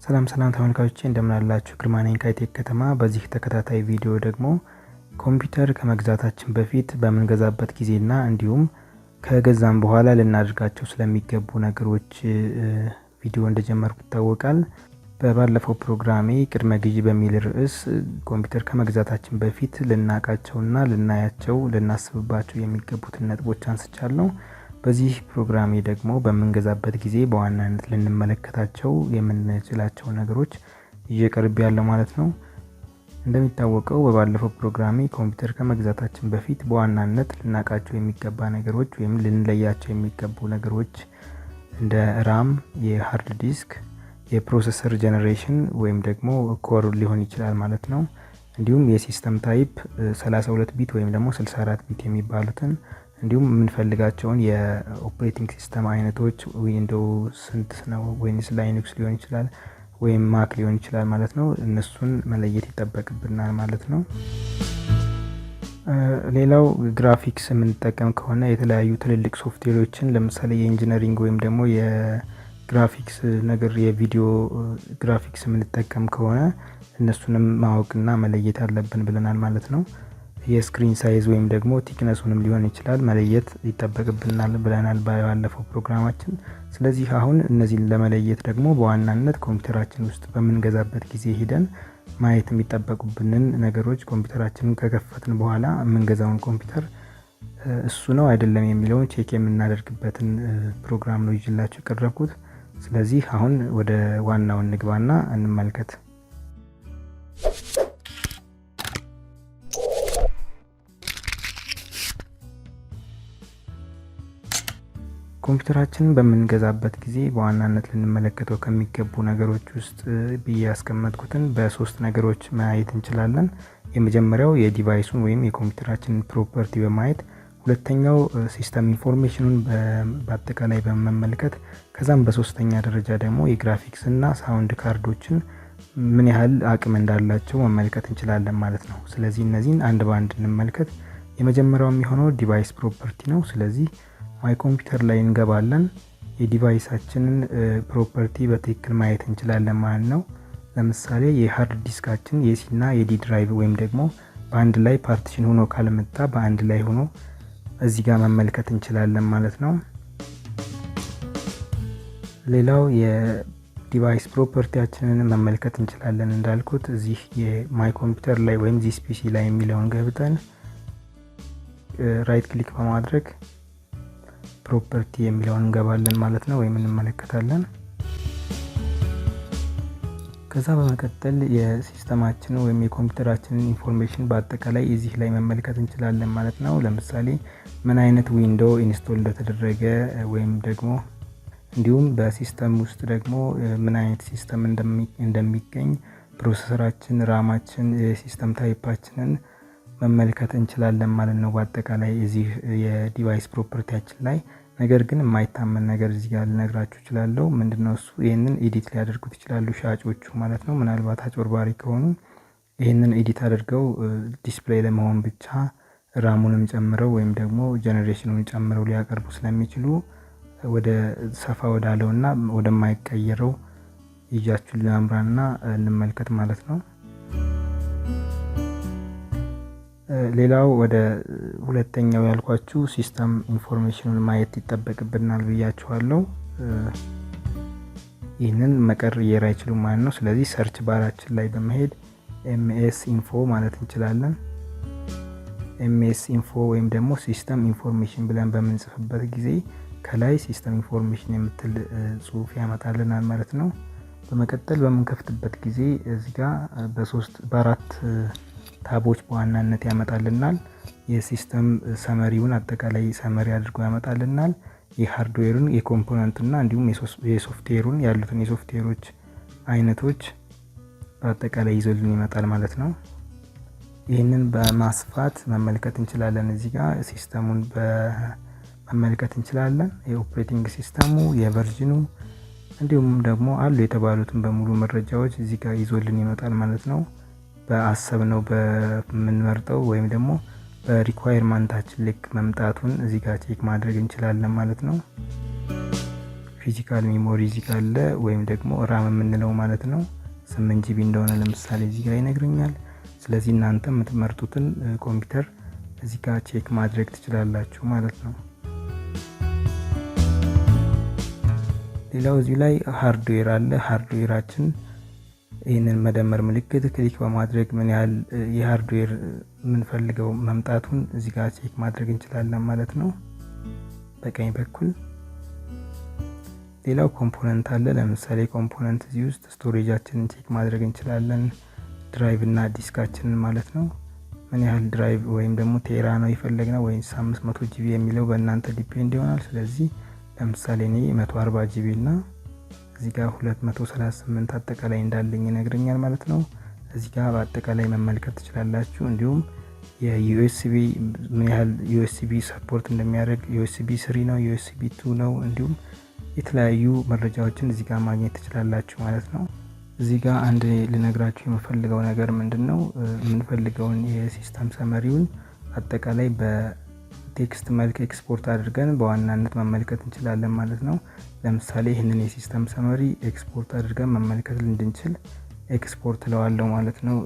ሰላም ተመልካቾቼ እንደምን አላችሁ? ግርማ ነኝ ከITec ከተማ። በዚህ ተከታታይ ቪዲዮ ደግሞ ኮምፒውተር ከመግዛታችን በፊት በምንገዛበት ጊዜና እንዲሁም ከገዛም በኋላ ልናደርጋቸው ስለሚገቡ ነገሮች ቪዲዮ እንደጀመርኩ ይታወቃል። በባለፈው ፕሮግራሜ ቅድመ ግዢ በሚል ርዕስ ኮምፒውተር ከመግዛታችን በፊት ልናቃቸውና ልናያቸው ልናስብባቸው የሚገቡትን ነጥቦች አንስቻለሁ። በዚህ ፕሮግራሜ ደግሞ በምንገዛበት ጊዜ በዋናነት ልንመለከታቸው የምንችላቸው ነገሮች እየቀርብ ያለው ማለት ነው። እንደሚታወቀው በባለፈው ፕሮግራሜ ኮምፒውተር ከመግዛታችን በፊት በዋናነት ልናቃቸው የሚገባ ነገሮች ወይም ልንለያቸው የሚገቡ ነገሮች እንደ ራም፣ የሃርድ ዲስክ፣ የፕሮሰሰር ጄኔሬሽን ወይም ደግሞ ኮር ሊሆን ይችላል ማለት ነው። እንዲሁም የሲስተም ታይፕ 32 ቢት ወይም ደግሞ 64 ቢት የሚባሉትን እንዲሁም የምንፈልጋቸውን የኦፕሬቲንግ ሲስተም አይነቶች ዊንዶውስ ስንት ነው ወይስ ላይነክስ ሊሆን ይችላል ወይም ማክ ሊሆን ይችላል ማለት ነው። እነሱን መለየት ይጠበቅብናል ማለት ነው። ሌላው ግራፊክስ የምንጠቀም ከሆነ የተለያዩ ትልልቅ ሶፍትዌሮችን ለምሳሌ የኢንጂነሪንግ ወይም ደግሞ የግራፊክስ ነገር የቪዲዮ ግራፊክስ የምንጠቀም ከሆነ እነሱንም ማወቅና መለየት አለብን ብለናል ማለት ነው። የስክሪን ሳይዝ ወይም ደግሞ ቲክነሱንም ሊሆን ይችላል መለየት ይጠበቅብናል ብለናል ባለፈው ፕሮግራማችን። ስለዚህ አሁን እነዚህን ለመለየት ደግሞ በዋናነት ኮምፒውተራችን ውስጥ በምንገዛበት ጊዜ ሄደን ማየት የሚጠበቁብንን ነገሮች ኮምፒውተራችንን ከከፈትን በኋላ የምንገዛውን ኮምፒውተር እሱ ነው አይደለም የሚለውን ቼክ የምናደርግበትን ፕሮግራም ነው ይዤላችሁ የቀረብኩት። ስለዚህ አሁን ወደ ዋናው እንግባና እንመልከት። ኮምፒውተራችንን በምንገዛበት ጊዜ በዋናነት ልንመለከተው ከሚገቡ ነገሮች ውስጥ ብዬ ያስቀመጥኩትን በሶስት ነገሮች ማየት እንችላለን። የመጀመሪያው የዲቫይሱን ወይም የኮምፒውተራችንን ፕሮፐርቲ በማየት፣ ሁለተኛው ሲስተም ኢንፎርሜሽኑን በአጠቃላይ በመመልከት፣ ከዛም በሶስተኛ ደረጃ ደግሞ የግራፊክስ እና ሳውንድ ካርዶችን ምን ያህል አቅም እንዳላቸው መመልከት እንችላለን ማለት ነው። ስለዚህ እነዚህን አንድ በአንድ እንመልከት። የመጀመሪያው የሚሆነው ዲቫይስ ፕሮፐርቲ ነው። ስለዚህ ማይ ኮምፒውተር ላይ እንገባለን። የዲቫይሳችንን ፕሮፐርቲ በትክክል ማየት እንችላለን ማለት ነው። ለምሳሌ የሃርድ ዲስካችን የሲ እና የዲ ድራይቭ ወይም ደግሞ በአንድ ላይ ፓርቲሽን ሆኖ ካልመጣ በአንድ ላይ ሆኖ እዚህ ጋር መመልከት እንችላለን ማለት ነው። ሌላው የዲቫይስ ፕሮፐርቲያችንን መመልከት እንችላለን እንዳልኩት እዚህ የማይ ኮምፒውተር ላይ ወይም ዚስ ፒሲ ላይ የሚለውን ገብተን ራይት ክሊክ በማድረግ ፕሮፐርቲ የሚለውን እንገባለን ማለት ነው ወይም እንመለከታለን። ከዛ በመቀጠል የሲስተማችንን ወይም የኮምፒውተራችንን ኢንፎርሜሽን በአጠቃላይ እዚህ ላይ መመልከት እንችላለን ማለት ነው። ለምሳሌ ምን አይነት ዊንዶው ኢንስቶል እንደተደረገ ወይም ደግሞ እንዲሁም በሲስተም ውስጥ ደግሞ ምን አይነት ሲስተም እንደሚገኝ ፕሮሰሰራችን፣ ራማችን፣ የሲስተም ታይፓችንን መመልከት እንችላለን ማለት ነው በአጠቃላይ እዚህ የዲቫይስ ፕሮፐርቲያችን ላይ። ነገር ግን የማይታመን ነገር እዚህ ጋር ልነግራችሁ እችላለሁ። ምንድነው እሱ? ይሄንን ኤዲት ሊያደርጉት ይችላሉ ሻጮቹ ማለት ነው። ምናልባት አጭበርባሪ ከሆኑ ይሄንን ኤዲት አድርገው ዲስፕሌይ ለመሆን ብቻ ራሙንም ጨምረው ወይም ደግሞ ጄኔሬሽኑን ጨምረው ሊያቀርቡ ስለሚችሉ ወደ ሰፋ ወዳለውና ወደማይቀየረው ይጃችሁ ልናምራና እንመልከት ማለት ነው። ሌላው ወደ ሁለተኛው ያልኳችሁ ሲስተም ኢንፎርሜሽኑን ማየት ይጠበቅብናል ብያችኋለሁ። ይህንን መቀየር አይችሉም ማለት ነው። ስለዚህ ሰርች ባራችን ላይ በመሄድ ኤምኤስ ኢንፎ ማለት እንችላለን። ኤምኤስ ኢንፎ ወይም ደግሞ ሲስተም ኢንፎርሜሽን ብለን በምንጽፍበት ጊዜ ከላይ ሲስተም ኢንፎርሜሽን የምትል ጽሁፍ ያመጣልናል ማለት ነው። በመቀጠል በምንከፍትበት ጊዜ እዚህ ጋር በአራት ታቦች በዋናነት ያመጣልናል። የሲስተም ሰመሪውን አጠቃላይ ሰመሪ አድርጎ ያመጣልናል። የሃርድዌሩን፣ የኮምፖነንትና እንዲሁም የሶፍትዌሩን ያሉትን የሶፍትዌሮች አይነቶች በአጠቃላይ ይዞልን ይመጣል ማለት ነው። ይህንን በማስፋት መመልከት እንችላለን። እዚህ ጋር ሲስተሙን በመመልከት እንችላለን። የኦፕሬቲንግ ሲስተሙ፣ የቨርዥኑ እንዲሁም ደግሞ አሉ የተባሉትን በሙሉ መረጃዎች እዚህ ጋር ይዞልን ይመጣል ማለት ነው። በአሰብነው በምንመርጠው ወይም ደግሞ በሪኳየርመንታችን ልክ መምጣቱን እዚህ ጋር ቼክ ማድረግ እንችላለን ማለት ነው። ፊዚካል ሜሞሪ እዚህ ጋር አለ፣ ወይም ደግሞ ራም የምንለው ማለት ነው። 8 ጂቢ እንደሆነ ለምሳሌ እዚህ ጋር ይነግረኛል። ስለዚህ እናንተ የምትመርጡትን ኮምፒውተር እዚህ ጋር ቼክ ማድረግ ትችላላችሁ ማለት ነው። ሌላው እዚህ ላይ ሃርድዌር አለ። ሃርድዌራችን ይህንን መደመር ምልክት ክሊክ በማድረግ ምን ያህል የሃርድዌር የምንፈልገው መምጣቱን እዚህ ጋር ቼክ ማድረግ እንችላለን ማለት ነው በቀኝ በኩል። ሌላው ኮምፖነንት አለ። ለምሳሌ ኮምፖነንት እዚህ ውስጥ ስቶሬጃችንን ቼክ ማድረግ እንችላለን፣ ድራይቭ እና ዲስካችንን ማለት ነው። ምን ያህል ድራይቭ ወይም ደግሞ ቴራ ነው የፈለግነው ወይስ 500 ጂቢ የሚለው በእናንተ ዲፔንድ ይሆናል። ስለዚህ ለምሳሌ እኔ 140 ጂቢ እና እዚህ ጋር 238 አጠቃላይ እንዳለኝ ይነግረኛል ማለት ነው። እዚህ ጋር በአጠቃላይ መመልከት ትችላላችሁ። እንዲሁም የዩኤስቢ ምን ያህል ዩኤስቢ ሰፖርት እንደሚያደርግ ዩኤስቢ 3 ነው፣ ዩኤስቢ 2 ነው፣ እንዲሁም የተለያዩ መረጃዎችን እዚህ ጋር ማግኘት ትችላላችሁ ማለት ነው። እዚህ ጋር አንድ ልነግራችሁ የምፈልገው ነገር ምንድነው፣ የምንፈልገውን የሲስተም ሰመሪውን አጠቃላይ በቴክስት መልክ ኤክስፖርት አድርገን በዋናነት መመልከት እንችላለን ማለት ነው። ለምሳሌ ይህንን የሲስተም ሰመሪ ኤክስፖርት አድርገን መመልከት እንድንችል ኤክስፖርት ለዋለው ማለት ነው።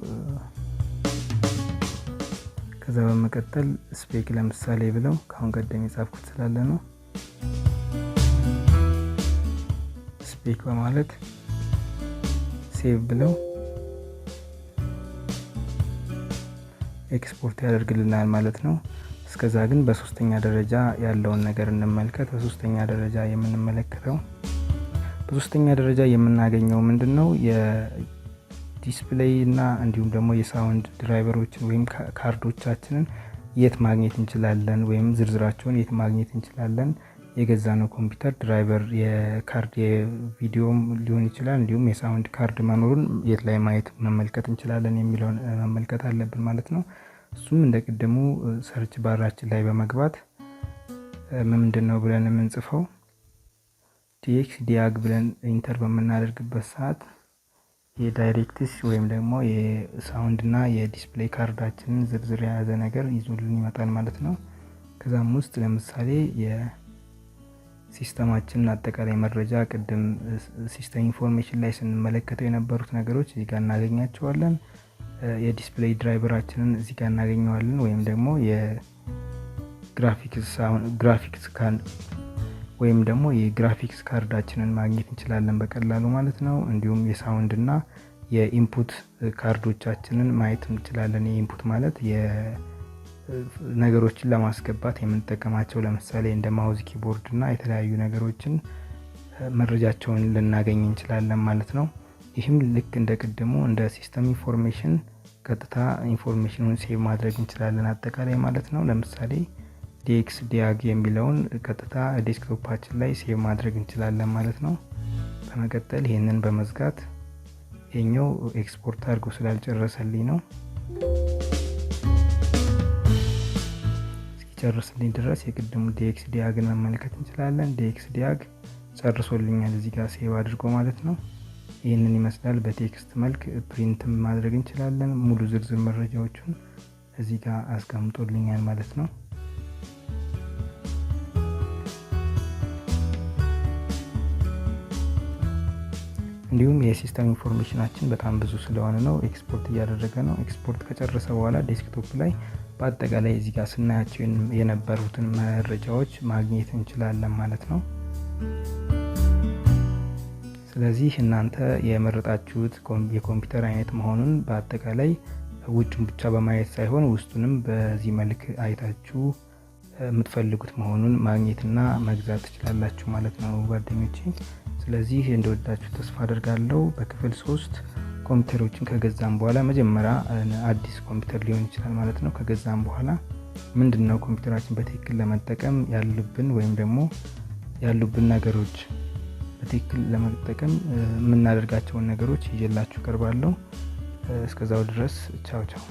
ከዛ በመቀጠል ስፔክ ለምሳሌ ብለው ካሁን ቀደም የጻፍኩት ስላለ ነው ስፔክ በማለት ሴቭ ብለው ኤክስፖርት ያደርግልናል ማለት ነው። እስከዛ ግን በሶስተኛ ደረጃ ያለውን ነገር እንመልከት። በሶስተኛ ደረጃ የምንመለከተው በሶስተኛ ደረጃ የምናገኘው ምንድነው የዲስፕሌይ እና እንዲሁም ደግሞ የሳውንድ ድራይቨሮችን ወይም ካርዶቻችንን የት ማግኘት እንችላለን፣ ወይም ዝርዝራቸውን የት ማግኘት እንችላለን። የገዛነው ኮምፒውተር ድራይቨር የካርድ የቪዲዮም ሊሆን ይችላል፣ እንዲሁም የሳውንድ ካርድ መኖሩን የት ላይ ማየት መመልከት እንችላለን የሚለውን መመልከት አለብን ማለት ነው። እሱም እንደቀደሙ ሰርች ባራችን ላይ በመግባት ምንድነው ብለን የምንጽፈው ዲኤክስ ዲያግ ብለን ኢንተር በምናደርግበት ሰዓት የዳይሬክትስ ወይም ደግሞ የሳውንድ እና የዲስፕሌይ ካርዳችንን ዝርዝር የያዘ ነገር ይዞልን ይመጣል ማለት ነው። ከዛም ውስጥ ለምሳሌ ሲስተማችንን አጠቃላይ መረጃ ቅድም ሲስተም ኢንፎርሜሽን ላይ ስንመለከተው የነበሩት ነገሮች እዚህ ጋር እናገኛቸዋለን። የዲስፕሌይ ድራይቨራችንን እዚህ ጋር እናገኘዋለን፣ ወይም ደግሞ የግራፊክስ ካርዳችንን ማግኘት እንችላለን በቀላሉ ማለት ነው። እንዲሁም የሳውንድ እና የኢንፑት ካርዶቻችንን ማየት እንችላለን። የኢንፑት ማለት ነገሮችን ለማስገባት የምንጠቀማቸው ለምሳሌ እንደ ማውዝ፣ ኪቦርድ እና የተለያዩ ነገሮችን መረጃቸውን ልናገኝ እንችላለን ማለት ነው። ይህም ልክ እንደ ቅድሙ እንደ ሲስተም ኢንፎርሜሽን ቀጥታ ኢንፎርሜሽኑን ሴቭ ማድረግ እንችላለን አጠቃላይ ማለት ነው። ለምሳሌ ዲኤክስ ዲያግ የሚለውን ቀጥታ ዴስክቶፓችን ላይ ሴቭ ማድረግ እንችላለን ማለት ነው። በመቀጠል ይህንን በመዝጋት የኛው ኤክስፖርት አድርጎ ስላልጨረሰልኝ ነው እስኪጨርስልኝ ድረስ የቅድሙ ዲኤክስ ዲያግን መመልከት እንችላለን። ዲኤክስ ዲያግ ጨርሶልኛል እዚህ ጋር ሴቭ አድርጎ ማለት ነው። ይህንን ይመስላል። በቴክስት መልክ ፕሪንት ማድረግ እንችላለን። ሙሉ ዝርዝር መረጃዎችን እዚህ ጋር አስቀምጦልኛል ማለት ነው። እንዲሁም የሲስተም ኢንፎርሜሽናችን በጣም ብዙ ስለሆነ ነው ኤክስፖርት እያደረገ ነው። ኤክስፖርት ከጨረሰ በኋላ ዴስክቶፕ ላይ በአጠቃላይ እዚህ ጋር ስናያቸው የነበሩትን መረጃዎች ማግኘት እንችላለን ማለት ነው። ስለዚህ እናንተ የመረጣችሁት የኮምፒውተር አይነት መሆኑን በአጠቃላይ ውጭውን ብቻ በማየት ሳይሆን ውስጡንም በዚህ መልክ አይታችሁ የምትፈልጉት መሆኑን ማግኘትና መግዛት ትችላላችሁ ማለት ነው ጓደኞቼ። ስለዚህ እንደወዳችሁ ተስፋ አደርጋለሁ። በክፍል 3 ኮምፒውተሮችን ከገዛም በኋላ መጀመሪያ አዲስ ኮምፒውተር ሊሆን ይችላል ማለት ነው። ከገዛም በኋላ ምንድነው ኮምፒውተራችን በትክክል ለመጠቀም ያሉብን ወይም ደግሞ ያሉብን ነገሮች በትክክል ለመጠቀም የምናደርጋቸውን ነገሮች ይዤላችሁ ቀርባለሁ። እስከዛው ድረስ ቻው ቻው።